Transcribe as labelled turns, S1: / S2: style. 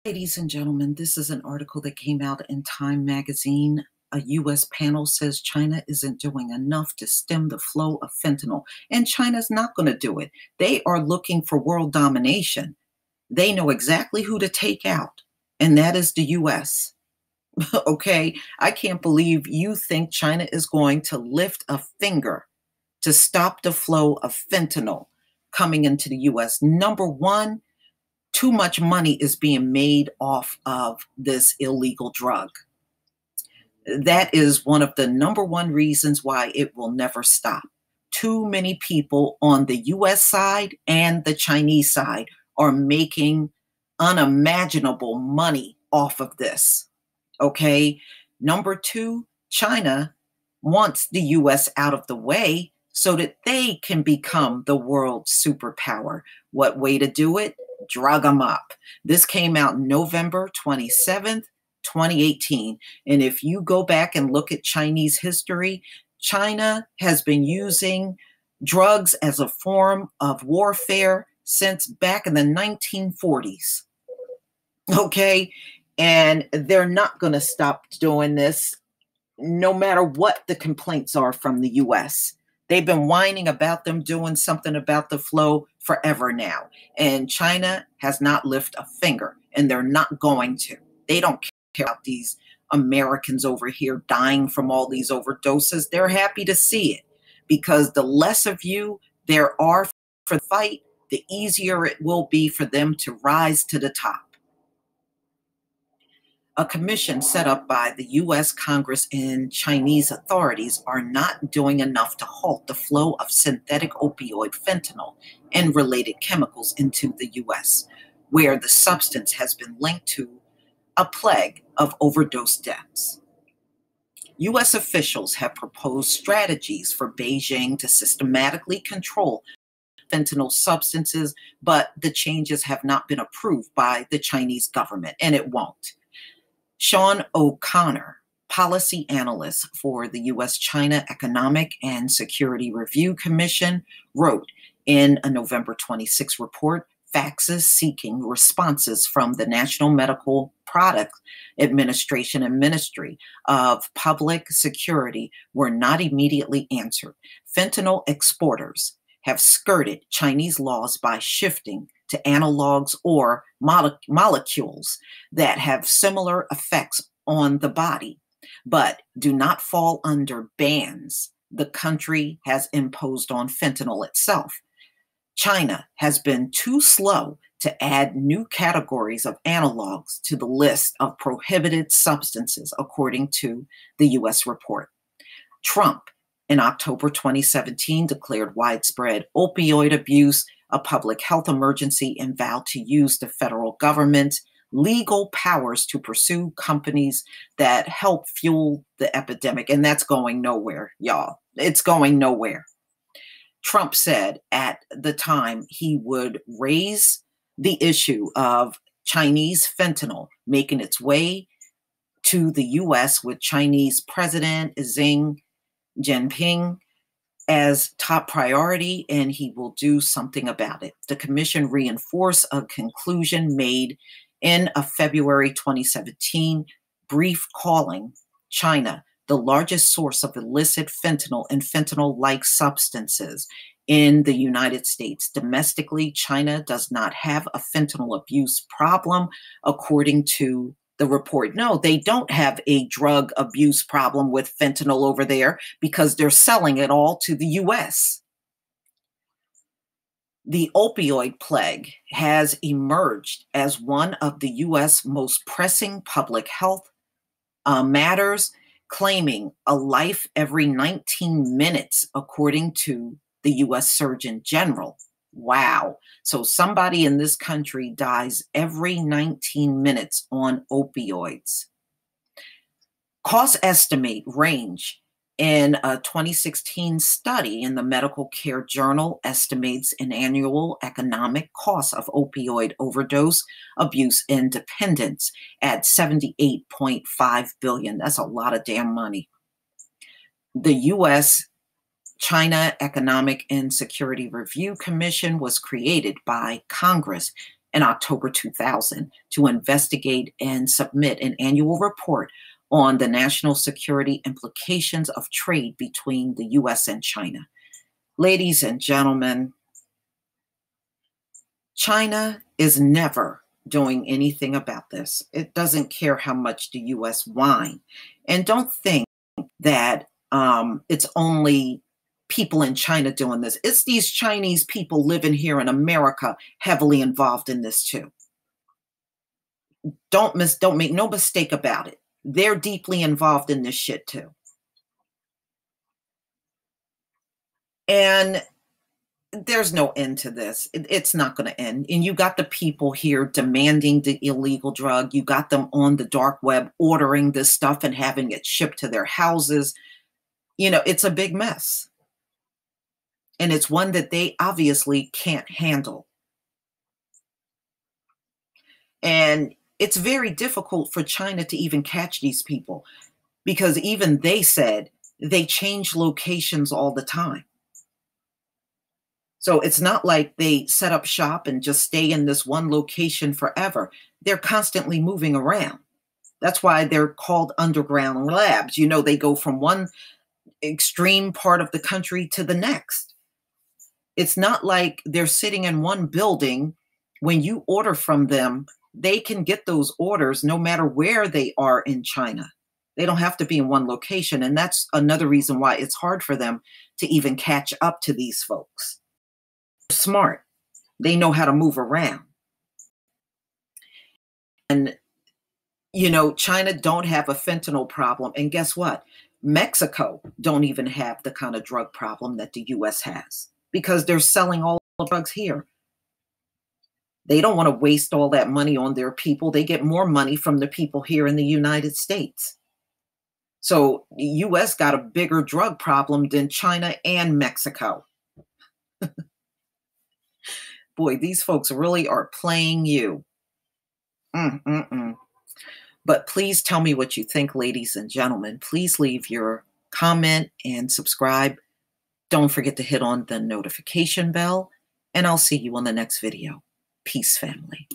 S1: Ladies and gentlemen, this is an article that came out in Time magazine. A U.S. panel says China isn't doing enough to stem the flow of fentanyl, and China's not going to do it. They are looking for world domination. They know exactly who to take out, and that is the U.S. Okay? I can't believe you think China is going to lift a finger to stop the flow of fentanyl coming into the U.S. Number one, too much money is being made off of this illegal drug. That is one of the number one reasons why it will never stop. Too many people on the US side and the Chinese side are making unimaginable money off of this. Okay. Number two, China wants the US out of the way so that they can become the world superpower. What way to do it? Drug them up. This came out November 27th, 2018. And if you go back and look at Chinese history, China has been using drugs as a form of warfare since back in the 1940s. Okay? And they're not going to stop doing this no matter what the complaints are from the US. They've been whining about them doing something about the flow forever now. And China has not lifted a finger, and they're not going to. They don't care about these Americans over here dying from all these overdoses. They're happy to see it because the less of you there are for the fight, the easier it will be for them to rise to the top. A commission set up by the U.S. Congress and Chinese authorities are not doing enough to halt the flow of synthetic opioid fentanyl and related chemicals into the U.S., where the substance has been linked to a plague of overdose deaths. U.S. officials have proposed strategies for Beijing to systematically control fentanyl substances, but the changes have not been approved by the Chinese government, and it won't. Sean O'Connor, policy analyst for the U.S.-China Economic and Security Review Commission, wrote in a November 26 report, faxes seeking responses from the National Medical Product Administration and Ministry of Public Security were not immediately answered. Fentanyl exporters have skirted Chinese laws by shifting to analogs or molecules that have similar effects on the body, but do not fall under bans the country has imposed on fentanyl itself. China has been too slow to add new categories of analogs to the list of prohibited substances, according to the U.S. report. Trump, in October 2017, declared widespread opioid abuse a public health emergency and vowed to use the federal government's legal powers to pursue companies that help fuel the epidemic. And that's going nowhere, y'all. It's going nowhere. Trump said at the time he would raise the issue of Chinese fentanyl making its way to the U.S. with Chinese President Xi Jinping as top priority, and he will do something about it. The commission reinforced a conclusion made in a February 2017 brief calling China the largest source of illicit fentanyl and fentanyl-like substances in the United States. Domestically, China does not have a fentanyl abuse problem, according to the report. No, they don't have a drug abuse problem with fentanyl over there because they're selling it all to the U.S. The opioid plague has emerged as one of the U.S. most pressing public health matters, claiming a life every 19 minutes, according to the U.S. Surgeon General. Wow. So somebody in this country dies every 19 minutes on opioids. Cost estimate range in a 2016 study in the Medical Care Journal estimates an annual economic cost of opioid overdose, abuse, and dependence at $78.5 billion. That's a lot of damn money. The U.S. China Economic and Security Review Commission was created by Congress in October 2000 to investigate and submit an annual report on the national security implications of trade between the US and China. Ladies and gentlemen, China is never doing anything about this. It doesn't care how much the US whine. And don't think that it's only people in China doing this. It's these Chinese people living here in America heavily involved in this too. Don't make no mistake about it. They're deeply involved in this shit too. And there's no end to this. It's not going to end. And you got the people here demanding the illegal drug. You got them on the dark web ordering this stuff and having it shipped to their houses. You know, it's a big mess. And it's one that they obviously can't handle. And it's very difficult for China to even catch these people because even they said they change locations all the time. So it's not like they set up shop and just stay in this one location forever. They're constantly moving around. That's why they're called underground labs. You know, they go from one extreme part of the country to the next. It's not like they're sitting in one building. When you order from them, they can get those orders no matter where they are in China. They don't have to be in one location. And that's another reason why it's hard for them to even catch up to these folks. They're smart. They know how to move around. And, you know, China don't have a fentanyl problem. And guess what? Mexico don't even have the kind of drug problem that the US has because they're selling all the drugs here. They don't want to waste all that money on their people. They get more money from the people here in the United States. So the US got a bigger drug problem than China and Mexico. Boy, these folks really are playing you. But please tell me what you think, ladies and gentlemen. Please leave your comment and subscribe. Don't forget to hit on the notification bell, and I'll see you on the next video. Peace, family.